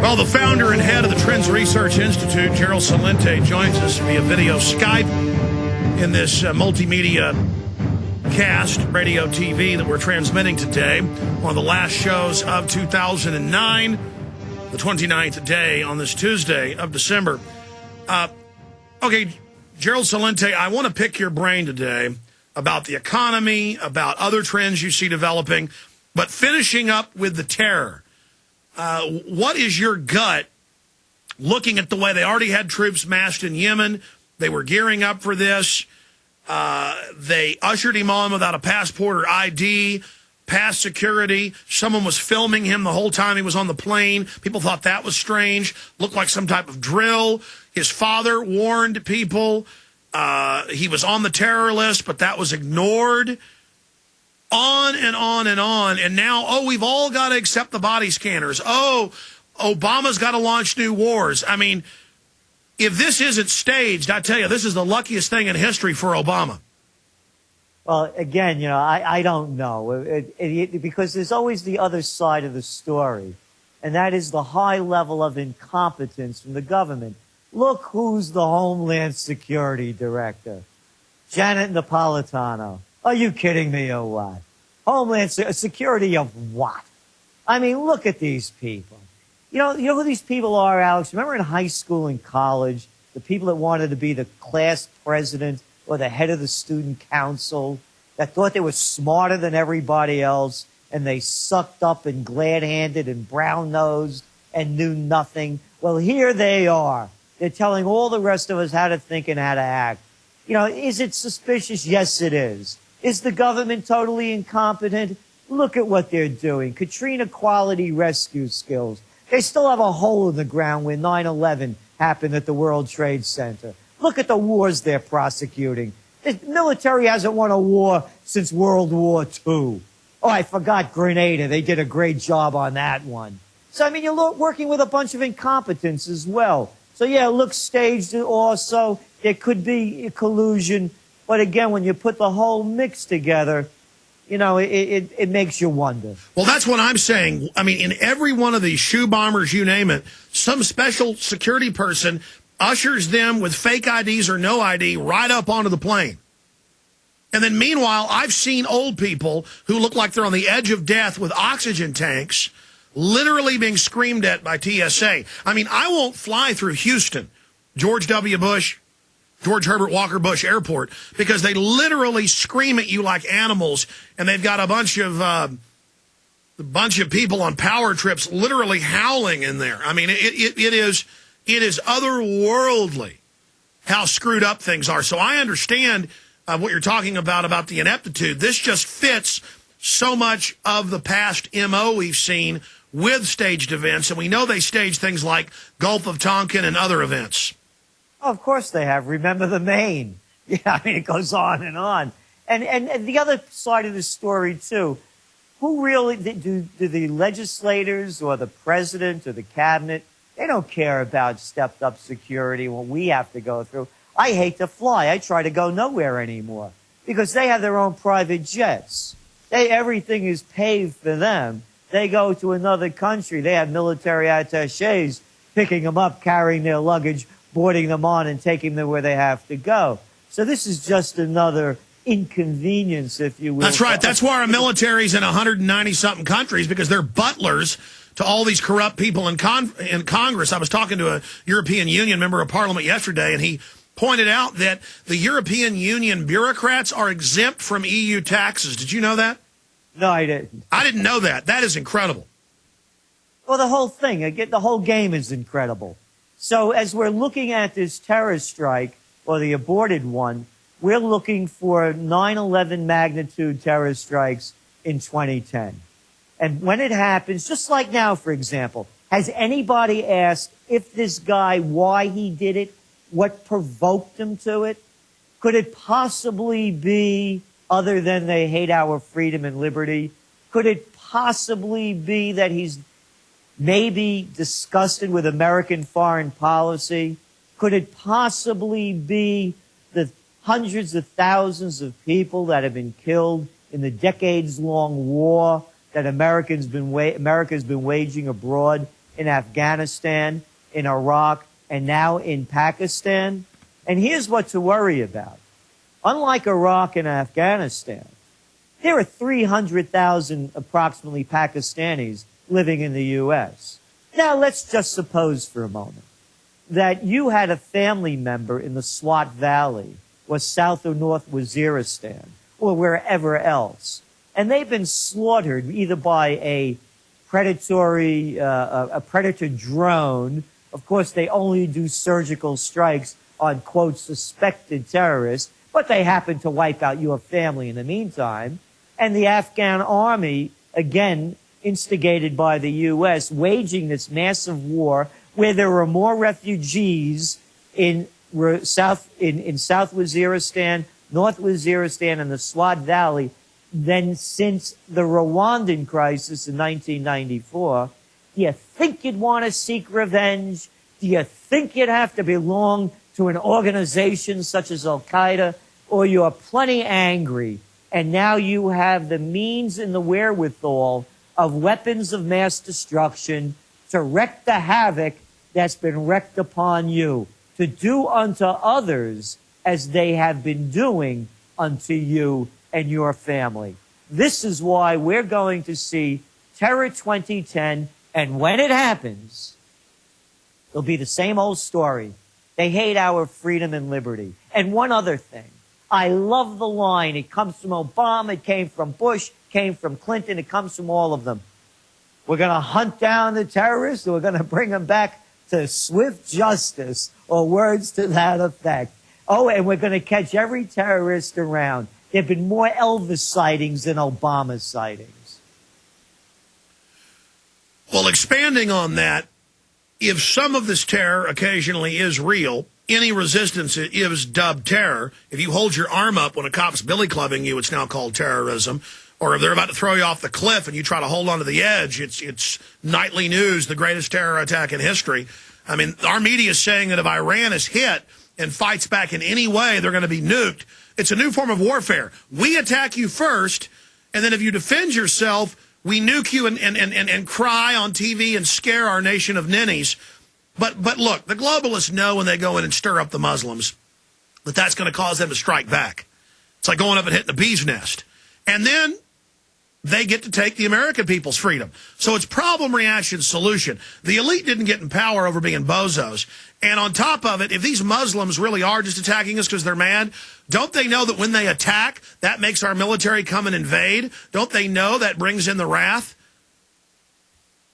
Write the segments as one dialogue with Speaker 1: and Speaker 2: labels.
Speaker 1: Well, the founder and head of the Trends Research Institute, Gerald Celente, joins us via video Skype in this multimedia cast, radio, TV, that we're transmitting today. One of the last shows of 2009, the 29th day on this Tuesday of December. Okay, Gerald Celente, I want to pick your brain today about the economy, about other trends you see developing, but finishing up with the terror. What is your gut looking at the way they already had troops massed in Yemen? They were gearing up for this. They ushered him on without a passport or ID, past security. Someone was filming him the whole time he was on the plane. People thought that was strange. Looked like some type of drill. His father warned people. He was on the terror list, but that was ignored. On and on and on. And now, we've all got to accept the body scanners. Obama's got to launch new wars. I mean, if this isn't staged, I tell you, this is the luckiest thing in history for Obama.
Speaker 2: Well, again, I don't know. Because there's always the other side of the story. And that is the high level of incompetence from the government. Look who's the Homeland Security Director. Janet Napolitano. Are you kidding me or what? Homeland Security of what? I mean, look at these people. You know who these people are, Alex? Remember in high school and college, the people that wanted to be the class president or the head of the student council, that thought they were smarter than everybody else, and they sucked up and glad-handed and brown-nosed and knew nothing? Well, here they are. They're telling all the rest of us how to think and how to act. Is it suspicious? Yes, it is. Is the government totally incompetent? Look at what they're doing. Katrina quality rescue skills. They still have a hole in the ground where 9/11 happened at the World Trade Center. Look at the wars they're prosecuting. The military hasn't won a war since World War II. Oh, I forgot Grenada. They did a great job on that one. So, I mean, you're working with a bunch of incompetence as well. So, yeah, it looks staged also. There could be collusion. But again, when you put the whole mix together, it makes you wonder.
Speaker 1: Well, that's what I'm saying. I mean, in every one of these shoe bombers, you name it, some special security person ushers them with fake IDs or no ID right up onto the plane. And then meanwhile, I've seen old people who look like they're on the edge of death with oxygen tanks literally being screamed at by TSA. I mean, I won't fly through Houston, George Herbert Walker Bush Airport, because they literally scream at you like animals, and they've got a bunch of people on power trips literally howling in there. I mean, it is otherworldly how screwed up things are. So I understand what you're talking about the ineptitude. This just fits so much of the past MO we've seen with staged events, and we know they stage things like Gulf of Tonkin and other events.
Speaker 2: Oh, of course they have. Remember the Maine. Yeah, I mean, it goes on and on. And the other side of the story, too, who really, do the legislators or the president or the cabinet, they don't care about stepped-up security, what we have to go through. I hate to fly. I try to go nowhere anymore because they have their own private jets. Everything is paved for them. They go to another country. They have military attachés picking them up, carrying their luggage, boarding them on, and taking them where they have to go. So this is just another inconvenience, if you will.
Speaker 1: That's right. That's why our military's in 190-something countries, because they're butlers to all these corrupt people in Congress. I was talking to a European Union member of Parliament yesterday, and he pointed out that the European Union bureaucrats are exempt from EU taxes. Did you know that?
Speaker 2: No, I didn't.
Speaker 1: I didn't know that. That is incredible.
Speaker 2: Well, the whole thing, the whole game is incredible. So as we're looking at this terror strike, or the aborted one, we're looking for 9/11 magnitude terror strikes in 2010. And when it happens, just like now, for example, has anybody asked if this guy, why he did it, what provoked him to it? Could it possibly be other than they hate our freedom and liberty? Could it possibly be that he's maybe disgusted with American foreign policy? Could it possibly be the hundreds of thousands of people that have been killed in the decades-long war that America's been waging abroad in Afghanistan, in Iraq, and now in Pakistan. And here's what to worry about. Unlike Iraq and Afghanistan, there are 300,000 approximately Pakistanis living in the U.S. Now, let's just suppose for a moment that you had a family member in the Swat Valley or South or North Waziristan or wherever else, and they've been slaughtered either by a predator drone. Of course, they only do surgical strikes on, quote, suspected terrorists, but they happen to wipe out your family in the meantime. And the Afghan army, again, instigated by the U.S., waging this massive war where there are more refugees in South Waziristan, North Waziristan, and the Swat Valley than since the Rwandan crisis in 1994. Do you think you'd want to seek revenge? Do you think you'd have to belong to an organization such as Al-Qaeda? Or you're plenty angry, and now you have the means and the wherewithal of weapons of mass destruction to wreak the havoc that's been wreaked upon you, to do unto others as they have been doing unto you and your family. This is why we're going to see Terror 2010, and when it happens, it'll be the same old story. They hate our freedom and liberty. And one other thing. I love the line. It comes from Obama. It came from Bush. Came from Clinton. It comes from all of them. We're going to hunt down the terrorists, or we're going to bring them back to swift justice, or words to that effect. Oh, and we're going to catch every terrorist around. There have been more Elvis sightings than Obama sightings.
Speaker 1: Well, expanding on that, if some of this terror occasionally is real, any resistance is dubbed terror. If you hold your arm up when a cop's billy clubbing you, it's now called terrorism. Or if they're about to throw you off the cliff and you try to hold onto the edge, it's nightly news, the greatest terror attack in history. I mean, our media is saying that if Iran is hit and fights back in any way, they're going to be nuked. It's a new form of warfare. We attack you first, and then if you defend yourself, we nuke you and cry on TV and scare our nation of ninnies. But look, the globalists know when they go in and stir up the Muslims that that's going to cause them to strike back. It's like going up and hitting a bee's nest. And then they get to take the American people's freedom. So it's problem, reaction, solution. The elite didn't get in power over being bozos. And on top of it, if these Muslims really are just attacking us because they're mad, don't they know that when they attack, that makes our military come and invade? Don't they know that brings in the wrath?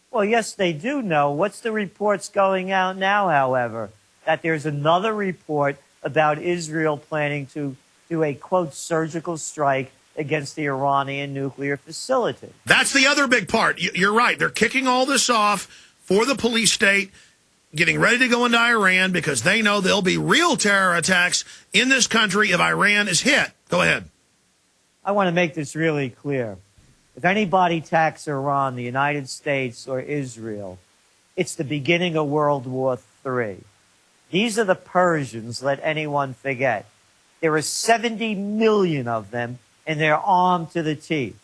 Speaker 2: Well, yes, they do know. What's the reports going out now, however? That there's another report about Israel planning to do a, quote, surgical strike against the Iranian nuclear facility.
Speaker 1: That's the other big part. You're right. They're kicking all this off for the police state, getting ready to go into Iran because they know there'll be real terror attacks in this country if Iran is hit. Go ahead.
Speaker 2: I want to make this really clear. If anybody attacks Iran, the United States, or Israel, it's the beginning of World War III. These are the Persians, let anyone forget. There are 70 million of them, and they're armed to the teeth.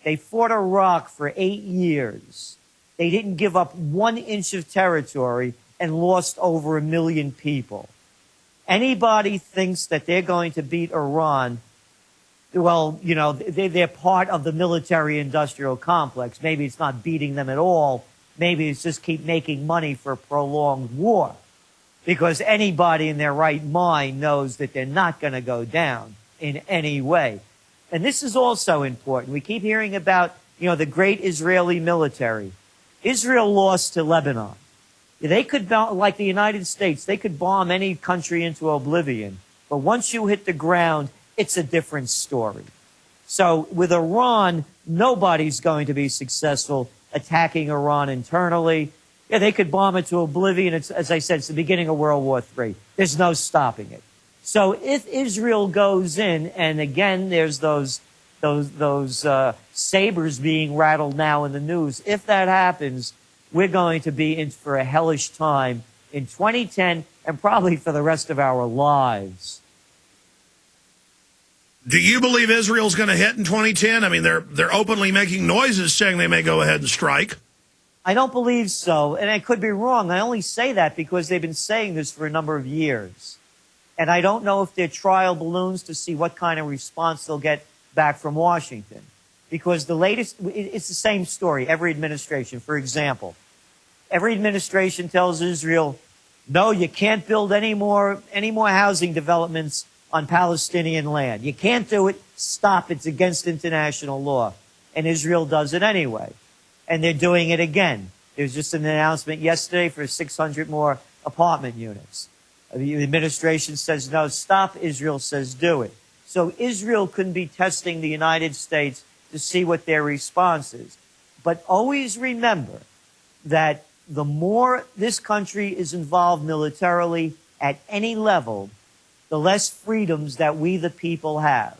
Speaker 2: They fought Iraq for 8 years. They didn't give up 1 inch of territory and lost over 1 million people. Anybody thinks that they're going to beat Iran, well, you know, they're part of the military-industrial complex. Maybe it's not beating them at all. Maybe it's just keep making money for a prolonged war. Because anybody in their right mind knows that they're not going to go down in any way. And this is also important. We keep hearing about, you know, the great Israeli military. Israel lost to Lebanon. They could, like the United States, they could bomb any country into oblivion. But once you hit the ground, it's a different story. So with Iran, nobody's going to be successful attacking Iran internally. Yeah, they could bomb it to oblivion. It's, as I said, it's the beginning of World War III. There's no stopping it. So if Israel goes in, and again, there's those sabers being rattled now in the news, if that happens, we're going to be in for a hellish time in 2010 and probably for the rest of our lives.
Speaker 1: Do you believe Israel's going to hit in 2010? I mean, they're openly making noises saying they may go ahead and strike.
Speaker 2: I don't believe so, and I could be wrong. I only say that because they've been saying this for a number of years. And I don't know if they're trial balloons to see what kind of response they'll get back from Washington. Because the latest, it's the same story, every administration. For example, every administration tells Israel, no, you can't build any more housing developments on Palestinian land. You can't do it. Stop. It's against international law. And Israel does it anyway. And they're doing it again. There's just an announcement yesterday for 600 more apartment units. The administration says, no, stop. Israel says, do it. So Israel couldn't be testing the United States to see what their response is. But always remember that the more this country is involved militarily at any level, the less freedoms that we the people have.